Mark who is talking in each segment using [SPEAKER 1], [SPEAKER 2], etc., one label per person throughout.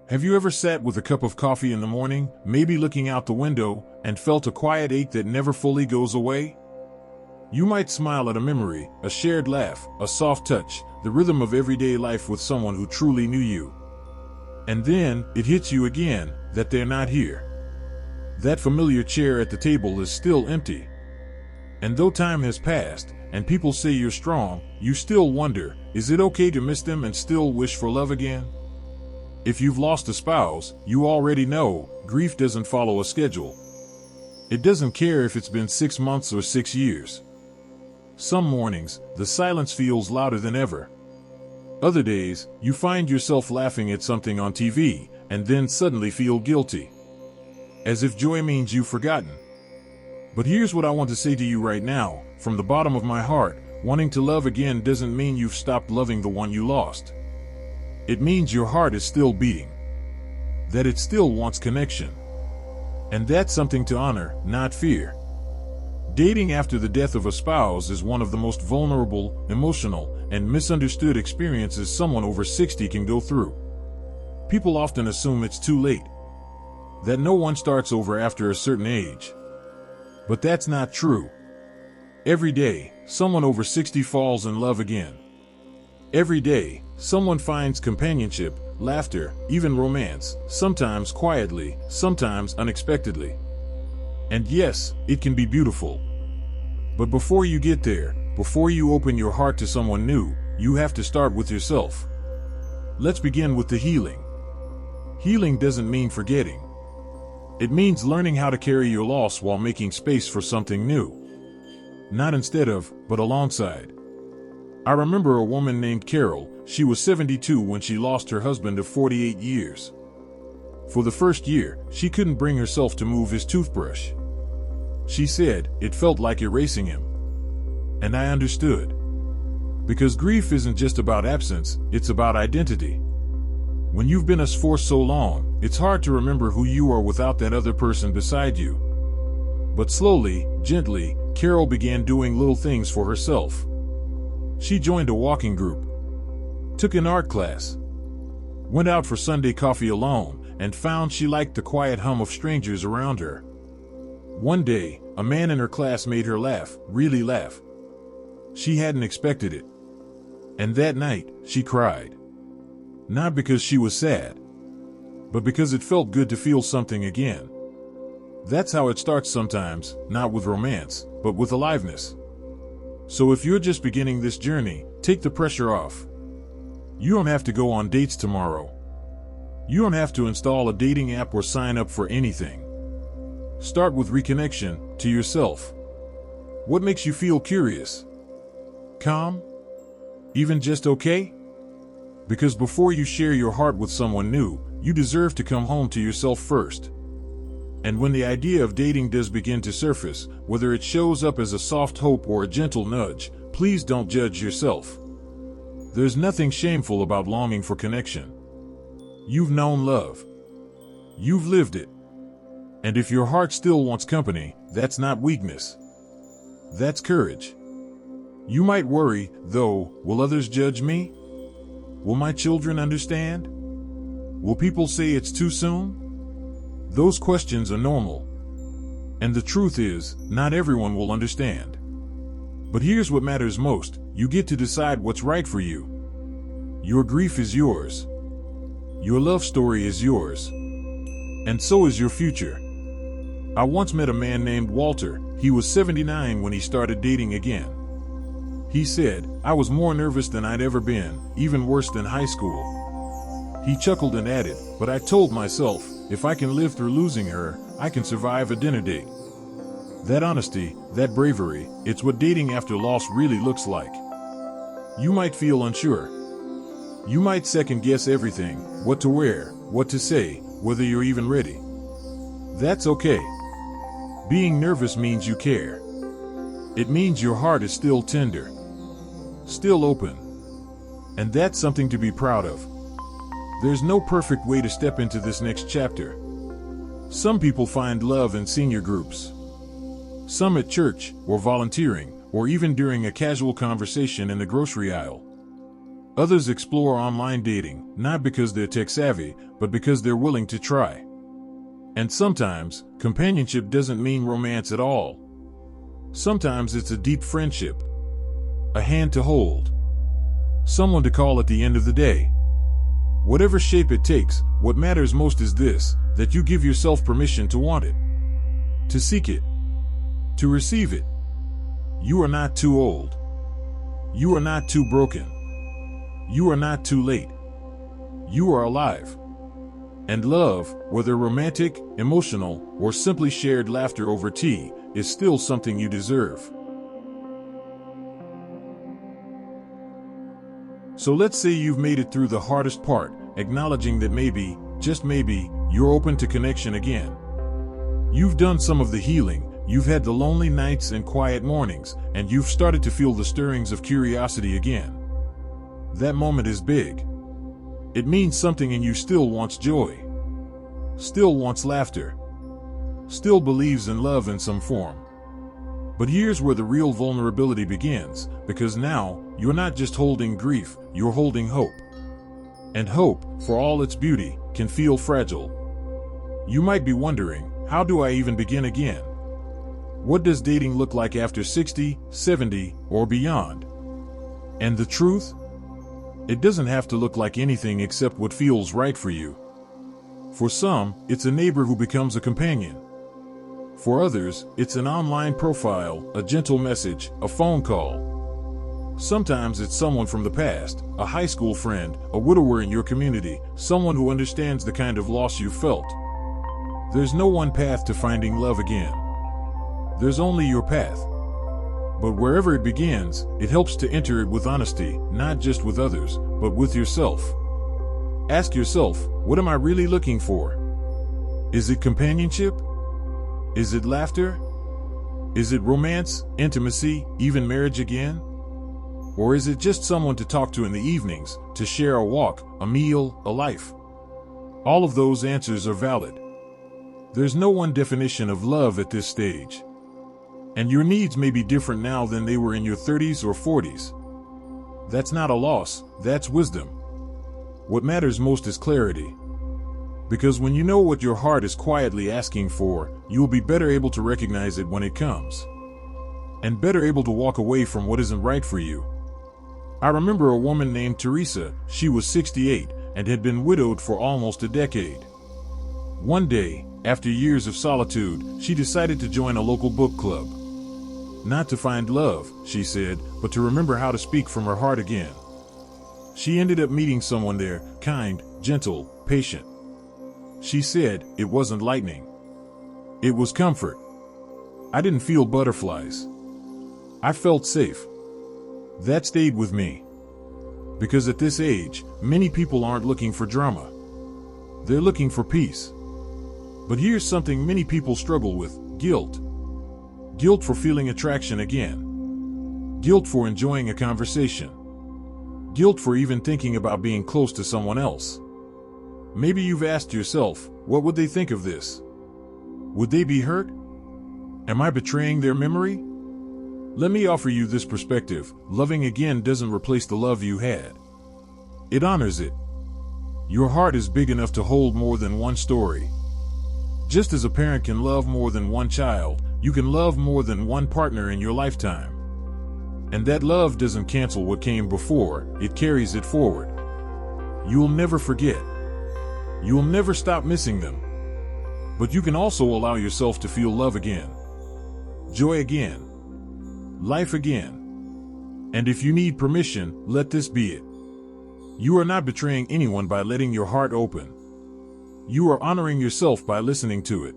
[SPEAKER 1] Have you ever sat with a cup of coffee in the morning, maybe looking out the window, and felt a quiet ache that never fully goes away? You might smile at a memory, a shared laugh, a soft touch, the rhythm of everyday life with someone who truly knew you. And then, it hits you again, that they're not here. That familiar chair at the table is still empty. And though time has passed, and people say you're strong, you still wonder, is it okay to miss them and still wish for love again? If you've lost a spouse, you already know, grief doesn't follow a schedule. It doesn't care if it's been 6 months or 6 years. Some mornings, the silence feels louder than ever. Other days, you find yourself laughing at something on TV, and then suddenly feel guilty. As if joy means you've forgotten. But here's what I want to say to you right now, from the bottom of my heart, wanting to love again doesn't mean you've stopped loving the one you lost. It means your heart is still beating. That it still wants connection. And that's something to honor, not fear. Dating after the death of a spouse is one of the most vulnerable, emotional, and misunderstood experiences someone over 60 can go through. People often assume it's too late. That no one starts over after a certain age. But that's not true. Every day, someone over 60 falls in love again. Every day, someone finds companionship, laughter, even romance, sometimes quietly, sometimes unexpectedly. And yes, it can be beautiful. But before you get there, before you open your heart to someone new, you have to start with yourself. Let's begin with the healing. Healing doesn't mean forgetting. It means learning how to carry your loss while making space for something new. Not instead of, but alongside. I remember a woman named Carol. She was 72 when she lost her husband of 48 years. For the first year, she couldn't bring herself to move his toothbrush. She said, it felt like erasing him. And I understood. Because grief isn't just about absence, it's about identity. When you've been us for so long, it's hard to remember who you are without that other person beside you. But slowly, gently, Carol began doing little things for herself. She joined a walking group, took an art class, went out for Sunday coffee alone, and found she liked the quiet hum of strangers around her. One day, a man in her class made her laugh, really laugh. She hadn't expected it. And that night, she cried. Not because she was sad, but because it felt good to feel something again. That's how it starts sometimes, not with romance, but with aliveness. So if you're just beginning this journey, take the pressure off. You don't have to go on dates tomorrow. You don't have to install a dating app or sign up for anything. Start with reconnection to yourself. What makes you feel curious? Calm? Even just okay? Because before you share your heart with someone new, you deserve to come home to yourself first. And when the idea of dating does begin to surface, whether it shows up as a soft hope or a gentle nudge, please don't judge yourself. There's nothing shameful about longing for connection. You've known love. You've lived it. And if your heart still wants company, that's not weakness. That's courage. You might worry, though, will others judge me? Will my children understand? Will people say it's too soon? Those questions are normal. And the truth is, not everyone will understand. But here's what matters most, you get to decide what's right for you. Your grief is yours. Your love story is yours. And so is your future. I once met a man named Walter. He was 79 when he started dating again. He said, I was more nervous than I'd ever been, even worse than high school. He chuckled and added, but I told myself, if I can live through losing her, I can survive a dinner date. That honesty, that bravery, it's what dating after loss really looks like. You might feel unsure. You might second guess everything, what to wear, what to say, whether you're even ready. That's okay. Being nervous means you care. It means your heart is still tender. Still open. And that's something to be proud of. There's no perfect way to step into this next chapter. Some people find love in senior groups. Some at church, or volunteering, or even during a casual conversation in the grocery aisle. Others explore online dating, not because they're tech-savvy, but because they're willing to try. And sometimes, companionship doesn't mean romance at all. Sometimes it's a deep friendship, a hand to hold, someone to call at the end of the day. Whatever shape it takes, what matters most is this, that you give yourself permission to want it, to seek it, to receive it. You are not too old. You are not too broken. You are not too late. You are alive. And love, whether romantic, emotional, or simply shared laughter over tea, is still something you deserve. So let's say you've made it through the hardest part, acknowledging that maybe, just maybe, you're open to connection again. You've done some of the healing, you've had the lonely nights and quiet mornings, and you've started to feel the stirrings of curiosity again. That moment is big. It means something in you still wants joy, still wants laughter, still believes in love in some form. But here's where the real vulnerability begins, because now, you're not just holding grief, you're holding hope. And hope, for all its beauty, can feel fragile. You might be wondering, how do I even begin again? What does dating look like after 60, 70, or beyond? And the truth? It doesn't have to look like anything except what feels right for you. For some, it's a neighbor who becomes a companion. For others, it's an online profile, a gentle message, a phone call. Sometimes it's someone from the past, a high school friend, a widower in your community, someone who understands the kind of loss you felt. There's no one path to finding love again. There's only your path. But wherever it begins, it helps to enter it with honesty, not just with others, but with yourself. Ask yourself, what am I really looking for? Is it companionship? Is it laughter? Is it romance, intimacy, even marriage again? Or is it just someone to talk to in the evenings, to share a walk, a meal, a life? All of those answers are valid. There's no one definition of love at this stage. And your needs may be different now than they were in your 30s or 40s. That's not a loss, that's wisdom. What matters most is clarity. Because when you know what your heart is quietly asking for, you'll be better able to recognize it when it comes. And better able to walk away from what isn't right for you. I remember a woman named Teresa. She was 68 and had been widowed for almost a decade. One day, after years of solitude, she decided to join a local book club. Not to find love, she said, but to remember how to speak from her heart again. She ended up meeting someone there, kind, gentle, patient. She said, it wasn't lightning. It was comfort. I didn't feel butterflies. I felt safe. That stayed with me. Because at this age, many people aren't looking for drama. They're looking for peace. But here's something many people struggle with: guilt. Guilt for feeling attraction again. Guilt for enjoying a conversation. Guilt for even thinking about being close to someone else. Maybe you've asked yourself, what would they think of this? Would they be hurt? Am I betraying their memory? Let me offer you this perspective: loving again doesn't replace the love you had. It honors it. Your heart is big enough to hold more than one story. Just as a parent can love more than one child, you can love more than one partner in your lifetime. And that love doesn't cancel what came before, it carries it forward. You'll never forget. You'll never stop missing them. But you can also allow yourself to feel love again, joy again, life again. And if you need permission, let this be it. You are not betraying anyone by letting your heart open. You are honoring yourself by listening to it.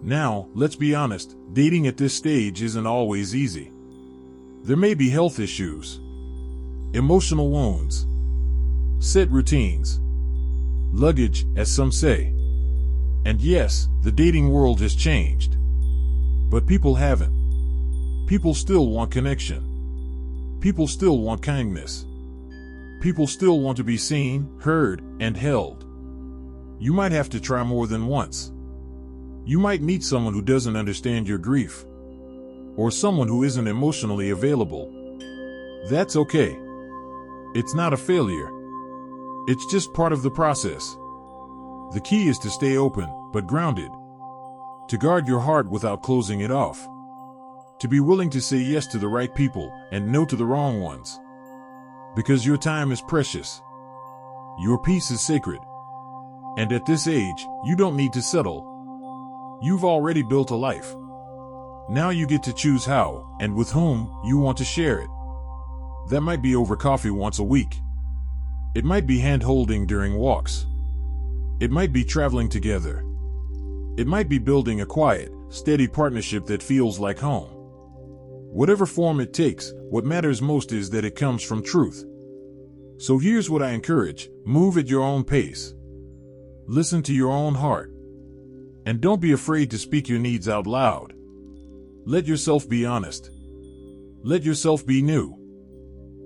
[SPEAKER 1] Now, let's be honest, dating at this stage isn't always easy. There may be health issues, emotional wounds, set routines, luggage, as some say. And yes, the dating world has changed. But people haven't. People still want connection. People still want kindness. People still want to be seen, heard, and held. You might have to try more than once. You might meet someone who doesn't understand your grief, or someone who isn't emotionally available. That's okay. It's not a failure. It's just part of the process. The key is to stay open, but grounded. To guard your heart without closing it off. To be willing to say yes to the right people and no to the wrong ones. Because your time is precious. Your peace is sacred. And at this age, you don't need to settle. You've already built a life. Now you get to choose how and with whom you want to share it. That might be over coffee once a week. It might be hand-holding during walks. It might be traveling together. It might be building a quiet, steady partnership that feels like home. Whatever form it takes, what matters most is that it comes from truth. So here's what I encourage: move at your own pace. Listen to your own heart. And don't be afraid to speak your needs out loud. Let yourself be honest. Let yourself be new.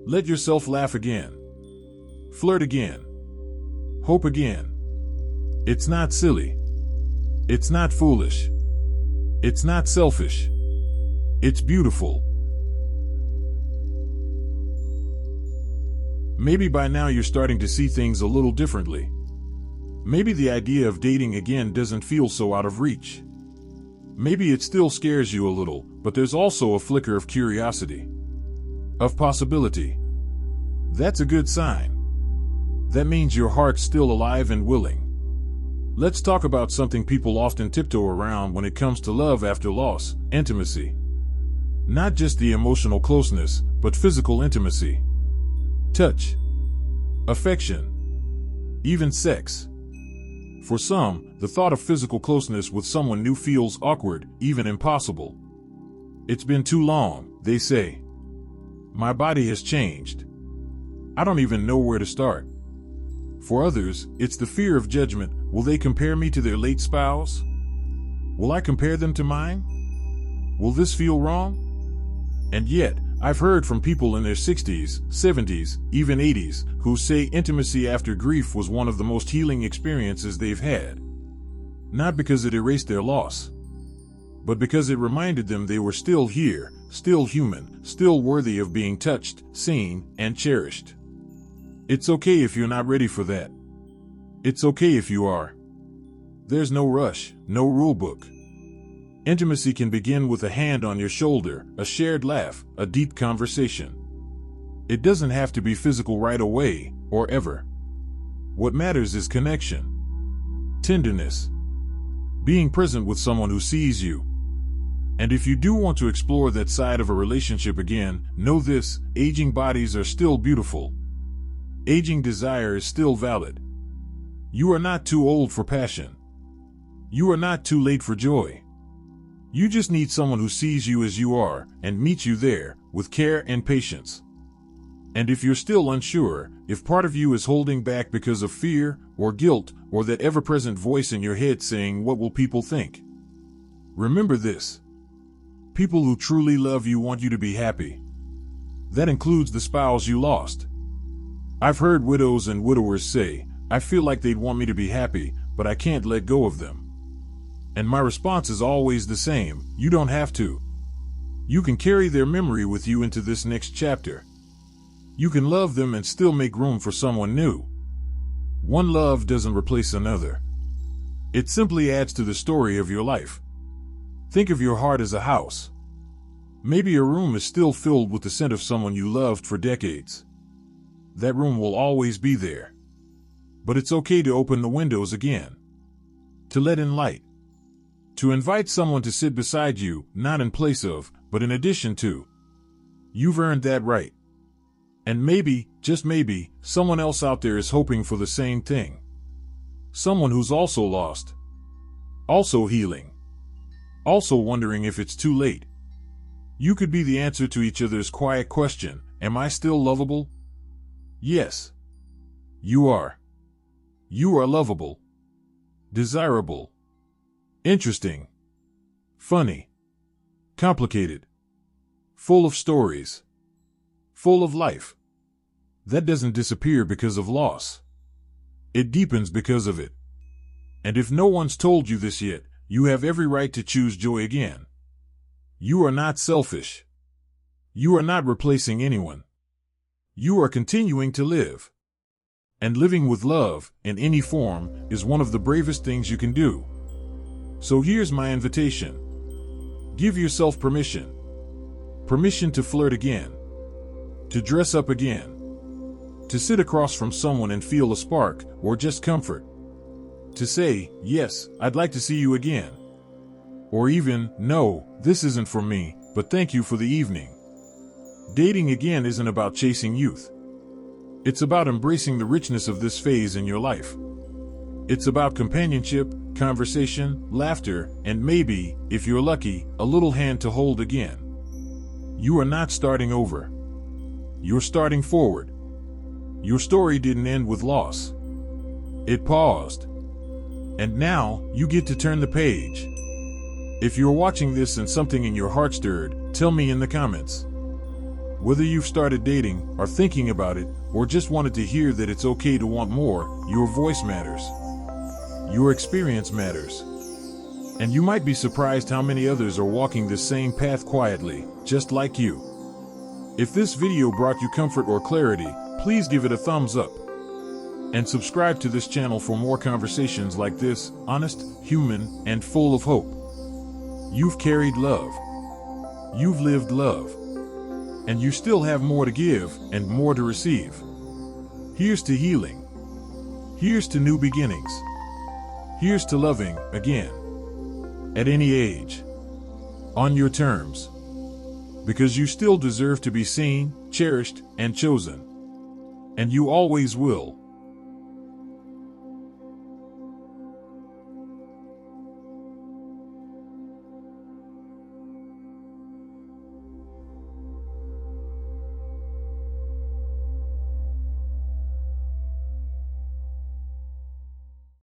[SPEAKER 1] Let yourself laugh again. Flirt again. Hope again. It's not silly. It's not foolish. It's not selfish. It's beautiful. Maybe by now you're starting to see things a little differently. Maybe the idea of dating again doesn't feel so out of reach. Maybe it still scares you a little, but there's also a flicker of curiosity, of possibility. That's a good sign. That means your heart's still alive and willing. Let's talk about something people often tiptoe around when it comes to love after loss: intimacy. Not just the emotional closeness, but physical intimacy. Touch. Affection. Even sex. For some, the thought of physical closeness with someone new feels awkward, even impossible. It's been too long, they say. My body has changed. I don't even know where to start. For others, it's the fear of judgment. Will they compare me to their late spouse? Will I compare them to mine? Will this feel wrong? And yet, I've heard from people in their 60s, 70s, even 80s, who say intimacy after grief was one of the most healing experiences they've had. Not because it erased their loss, but because it reminded them they were still here, still human, still worthy of being touched, seen, and cherished. It's okay if you're not ready for that. It's okay if you are. There's no rush, no rule book. Intimacy can begin with a hand on your shoulder, a shared laugh, a deep conversation. It doesn't have to be physical right away, or ever. What matters is connection, tenderness, being present with someone who sees you. And if you do want to explore that side of a relationship again, know this: aging bodies are still beautiful. Aging desire is still valid. You are not too old for passion. You are not too late for joy. You just need someone who sees you as you are and meets you there with care and patience. And if you're still unsure, if part of you is holding back because of fear or guilt or that ever-present voice in your head saying, "What will people think?" remember this: people who truly love you want you to be happy. That includes the spouse you lost. I've heard widows and widowers say, "I feel like they'd want me to be happy, but I can't let go of them." And my response is always the same: you don't have to. You can carry their memory with you into this next chapter. You can love them and still make room for someone new. One love doesn't replace another. It simply adds to the story of your life. Think of your heart as a house. Maybe your room is still filled with the scent of someone you loved for decades. That room will always be there. But it's okay to open the windows again. To let in light. To invite someone to sit beside you, not in place of, but in addition to. You've earned that right. And maybe, just maybe, someone else out there is hoping for the same thing. Someone who's also lost. Also healing. Also wondering if it's too late. You could be the answer to each other's quiet question: am I still lovable? Yes. You are. You are lovable. Desirable. Interesting. Funny. Complicated. Full of stories. Full of life. That doesn't disappear because of loss. It deepens because of it. And if no one's told you this yet, you have every right to choose joy again. You are not selfish. You are not replacing anyone. You are continuing to live. And living with love, in any form, is one of the bravest things you can do. So here's my invitation. Give yourself permission. Permission to flirt again. To dress up again. To sit across from someone and feel a spark, or just comfort. To say, yes, I'd like to see you again. Or even, no, this isn't for me, but thank you for the evening. Dating again isn't about chasing youth. It's about embracing the richness of this phase in your life. It's about companionship, conversation, laughter, and maybe, if you're lucky, a little hand to hold again. You are not starting over. You're starting forward. Your story didn't end with loss. It paused. And now, you get to turn the page. If you're watching this and something in your heart stirred, tell me in the comments. Whether you've started dating, are thinking about it, or just wanted to hear that it's okay to want more, your voice matters. Your experience matters. And you might be surprised how many others are walking this same path quietly, just like you. If this video brought you comfort or clarity, please give it a thumbs up. And subscribe to this channel for more conversations like this, honest, human, and full of hope. You've carried love. You've lived love. And you still have more to give and more to receive. Here's to healing. Here's to new beginnings. Here's to loving again. At any age. On your terms. Because you still deserve to be seen, cherished, and chosen. And you always will.